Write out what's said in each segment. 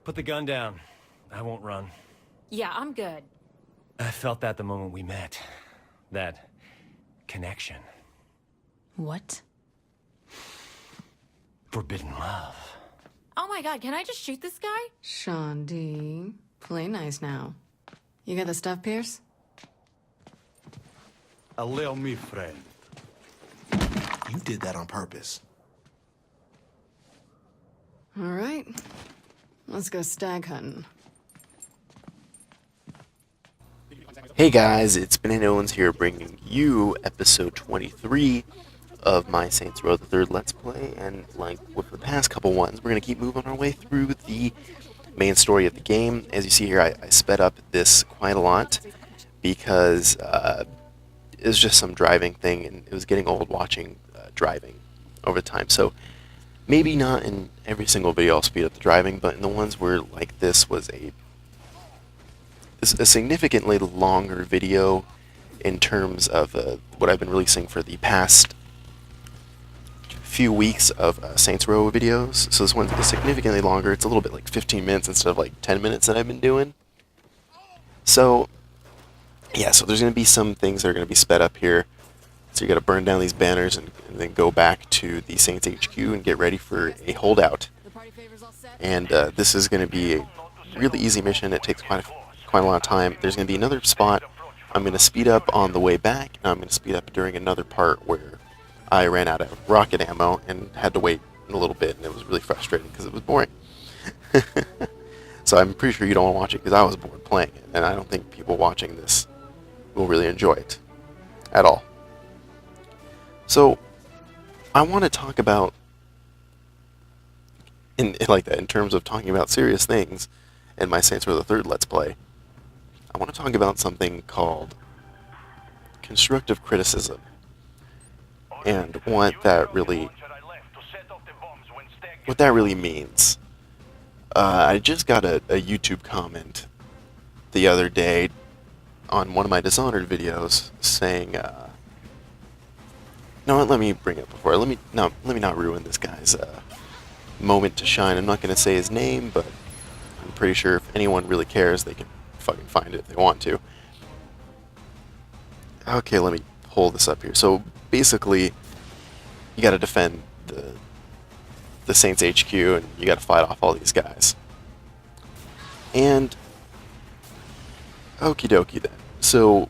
Put the gun down. I won't run. Yeah, I'm good. I felt that the moment we met. That connection. What? Forbidden love. Oh my god, can I just shoot this guy? Sean D, play nice now. You got the stuff, Pierce? Allow me, friend. You did that on purpose. All right. Let's go stag hunting. Hey guys, it's Bananaowns here bringing you episode 23 of my Saints Row the Third Let's Play, and like with the past couple ones, we're going to keep moving our way through the main story of the game. As you see here, I sped up this quite a lot because it was just some driving thing, and it was getting old watching driving over time. So maybe not in every single video I'll speed up the driving, but in the ones where like this was a significantly longer video in terms of what I've been releasing for the past few weeks of Saints Row videos. So this one is significantly longer. It's a little bit like 15 minutes instead of like 10 minutes that I've been doing. So yeah, so there's going to be some things that are going to be sped up here. So you got to burn down these banners and then go back to the Saints HQ and get ready for a holdout. And this is going to be a really easy mission. It takes quite a lot of time. There's going to be another spot. I'm going to speed up on the way back, and I'm going to speed up during another part where I ran out of rocket ammo and had to wait a little bit, and it was really frustrating because it was boring. So I'm pretty sure you don't want to watch it because I was bored playing it, and I don't think people watching this will really enjoy it at all. So I want to talk about, in terms of talking about serious things in my Saints Row the Third Let's Play, I want to talk about something called constructive criticism and what that really means. I just got a YouTube comment the other day on one of my Dishonored videos saying, no, let me bring it before. Let me not ruin this guy's moment to shine. I'm not going to say his name, but I'm pretty sure if anyone really cares, they can fucking find it if they want to. Okay, let me pull this up here. So basically, you got to defend the Saints HQ, and you got to fight off all these guys. And okie dokie then. So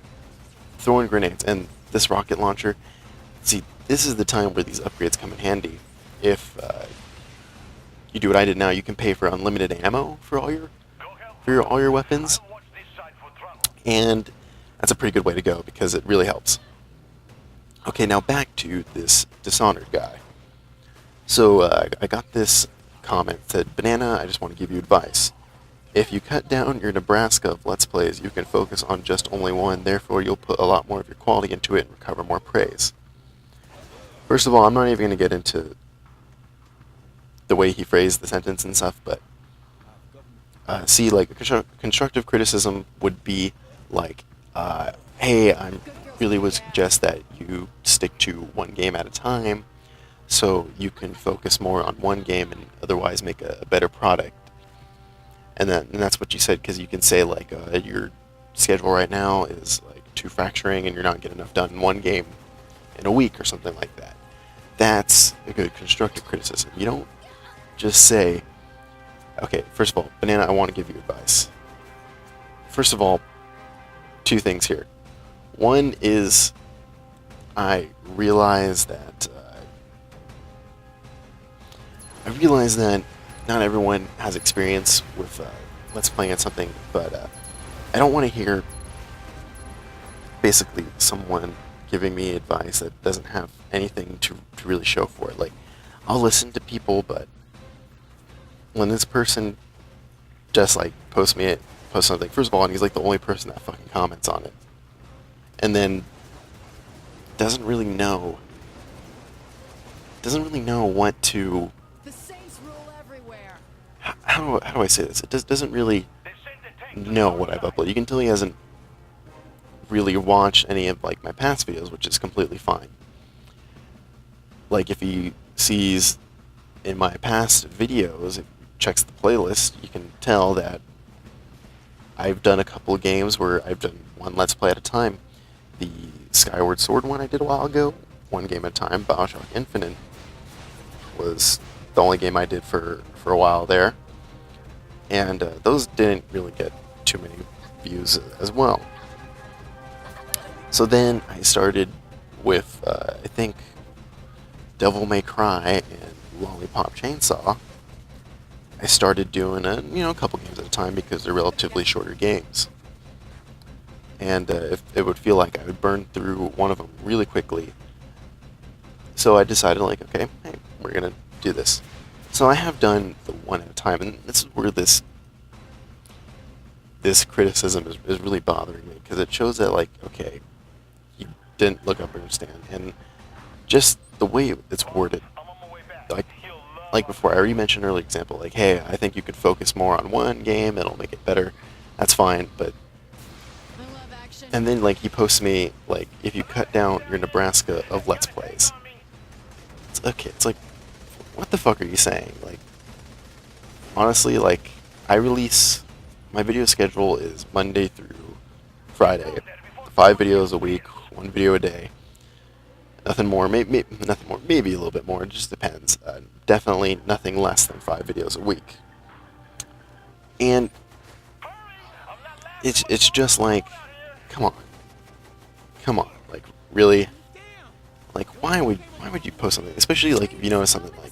throwing grenades and this rocket launcher. See, this is the time where these upgrades come in handy. If you do what I did now, you can pay for unlimited ammo for all your weapons. And that's a pretty good way to go because it really helps. Okay, now back to this Dishonored guy. So I got this comment that said, "Banana, I just want to give you advice. If you cut down your Nebraska of Let's Plays, you can focus on just only one. Therefore, you'll put a lot more of your quality into it and recover more praise." First of all, I'm not even going to get into the way he phrased the sentence and stuff, but see, like, constructive criticism would be like, hey, I really would suggest that you stick to one game at a time so you can focus more on one game and otherwise make a better product. And that's what you said, because you can say, like, your schedule right now is, like, too fracturing and you're not getting enough done in one game in a week or something like that. That's a good constructive criticism. You don't just say, okay, first of all, Banana, I want to give you advice. First of all, two things here. One is I realize that not everyone has experience with Let's Playing at something, but I don't want to hear basically someone giving me advice that doesn't have anything to really show for it. Like, I'll listen to people, but when this person just like posts something, first of all, and he's like the only person that fucking comments on it, and then doesn't really know what to. The Saints rule everywhere. How do I say this? It doesn't really know what I've uploaded. You can tell he hasn't really watched any of like my past videos, which is completely fine. Like, if he sees in my past videos, checks the playlist, you can tell that I've done a couple of games where I've done one Let's Play at a time. The Skyward Sword one I did a while ago, one game at a time. BioShock Infinite was the only game I did for a while there. And those didn't really get too many views as well. So then I started with, I think, Devil May Cry and Lollipop Chainsaw. I started doing a couple games at a time because they're relatively shorter games. And if it would feel like I would burn through one of them really quickly. So I decided, like, okay, hey, we're going to do this. So I have done the one at a time, and this is where this criticism is really bothering me, because it shows that, like, okay, you didn't look up or understand, and just the way it's worded, like before, I already mentioned an early example, like, hey, I think you could focus more on one game, it'll make it better, that's fine, but, and then, like, he posts me, like, if you cut down your Nebraska of Let's Plays, it's okay, it's like, what the fuck are you saying? Like, honestly, like, my video schedule is Monday through Friday, 5 videos a week, 1 video a day. Nothing more, maybe nothing more, maybe a little bit more. It just depends. Definitely nothing less than 5 videos a week. And it's just like, come on, like, really, like, why would you post something, especially like if you notice something like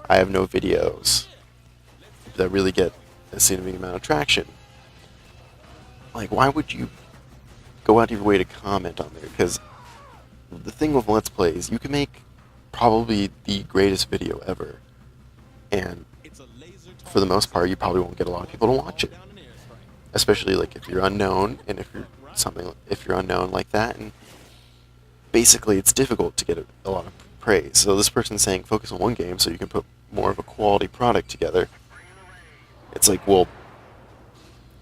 I have no videos that really get a significant amount of traction. Like, why would you go out of your way to comment on there? Because the thing with Let's Plays, you can make probably the greatest video ever, and for the most part, you probably won't get a lot of people to watch it. Especially like if you're unknown, and if you're unknown like that, and basically it's difficult to get a lot of praise. So this person's saying focus on one game so you can put more of a quality product together. It's like, well,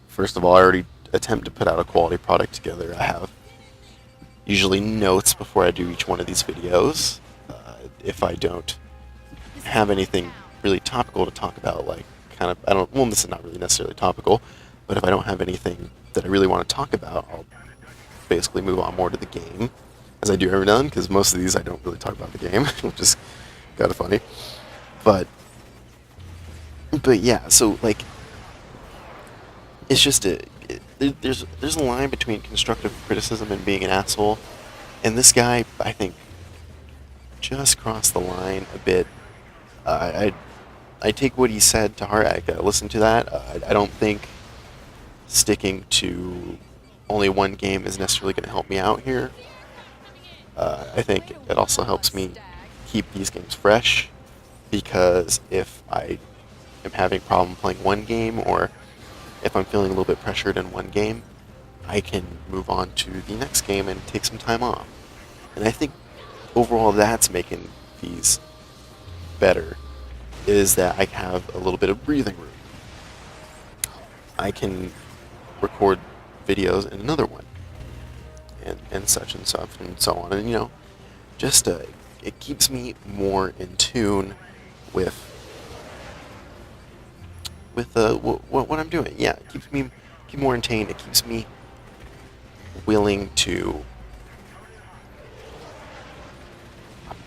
first of all, I already attempt to put out a quality product together. I have usually notes before I do each one of these videos. If I don't have anything really topical to talk about, like, well, this is not really necessarily topical, but if I don't have anything that I really want to talk about, I'll basically move on more to the game, as I do every now and then, because most of these I don't really talk about the game, which is kind of funny. But yeah, so, like, it's just there's a line between constructive criticism and being an asshole, and this guy, I think, just crossed the line a bit. I take what he said to heart. I gotta listen to that. I don't think sticking to only one game is necessarily going to help me out here. I think it also helps me keep these games fresh, because if I am having a problem playing one game, or if I'm feeling a little bit pressured in one game, I can move on to the next game and take some time off. And I think overall that's making these better, is that I have a little bit of breathing room. I can record videos in another one, and such and such and so on, and just it keeps me more in tune with what I'm doing. Yeah, it keeps me more entertained. It keeps me willing to.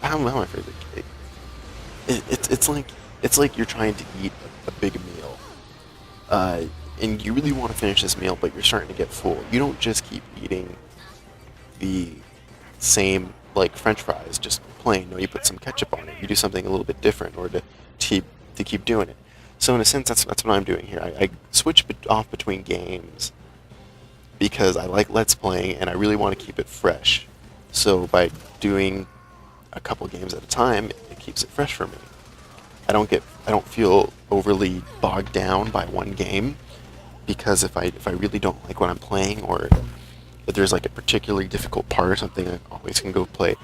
How am I phrasing it? It's like you're trying to eat a big meal, and you really want to finish this meal, but you're starting to get full. You don't just keep eating the same, like, French fries, just plain. No, you put some ketchup on it. You do something a little bit different, or to keep doing it. So in a sense, that's what I'm doing here. I switch off between games because I like Let's Playing, and I really want to keep it fresh. So by doing a couple games at a time, it keeps it fresh for me. I don't feel overly bogged down by one game, because if I really don't like what I'm playing, or if there's like a particularly difficult part or something, I always can go play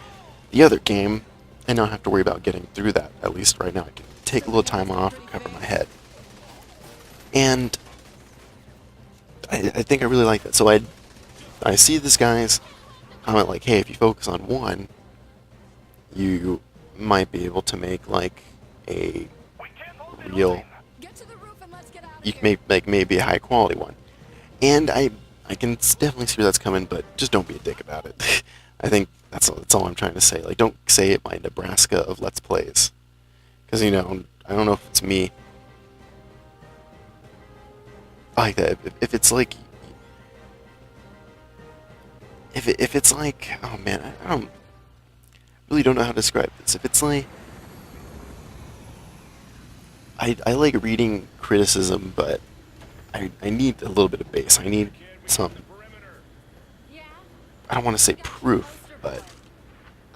the other game and not have to worry about getting through that. At least right now, I can take a little time off, recover my head. And I think I really like that. So I see this guy's comment like, hey, if you focus on one, you might be able to make like a real you can make like maybe a high quality one. And I can definitely see where that's coming, but just don't be a dick about it. I think that's all I'm trying to say. Like, don't say it my Nebraska of Let's Plays, because I don't know if it's me. I like that. If it's like, if it's like, oh man, I don't really don't know how to describe this. If it's like, I like reading criticism, but I need a little bit of base. I need some, I don't want to say proof, but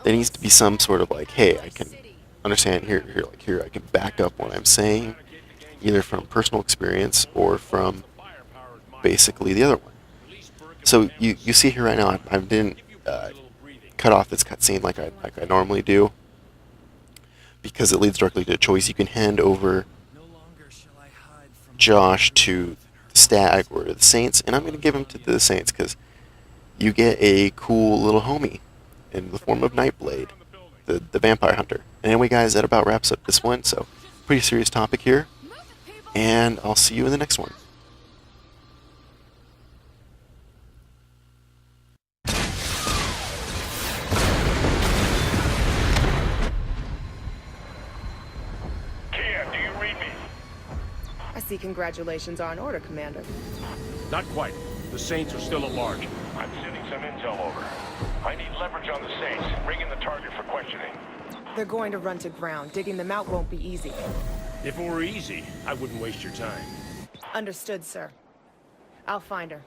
there needs to be some sort of like, hey, I can understand here, I can back up what I'm saying, either from personal experience or from basically the other one. So you see here right now, I didn't cut off this cutscene like I normally do, because it leads directly to a choice. You can hand over Josh to the Stag or to the Saints, and I'm going to give him to the Saints because you get a cool little homie in the form of Nightblade, the vampire hunter. And anyway, guys, that about wraps up this one. So, pretty serious topic here, and I'll see you in the next one. I see congratulations are in order, Commander. Not quite. The Saints are still at large. I'm sending some intel over. I need leverage on the Saints. Bring in the target for questioning. They're going to run to ground. Digging them out won't be easy. If it were easy, I wouldn't waste your time. Understood, sir. I'll find her.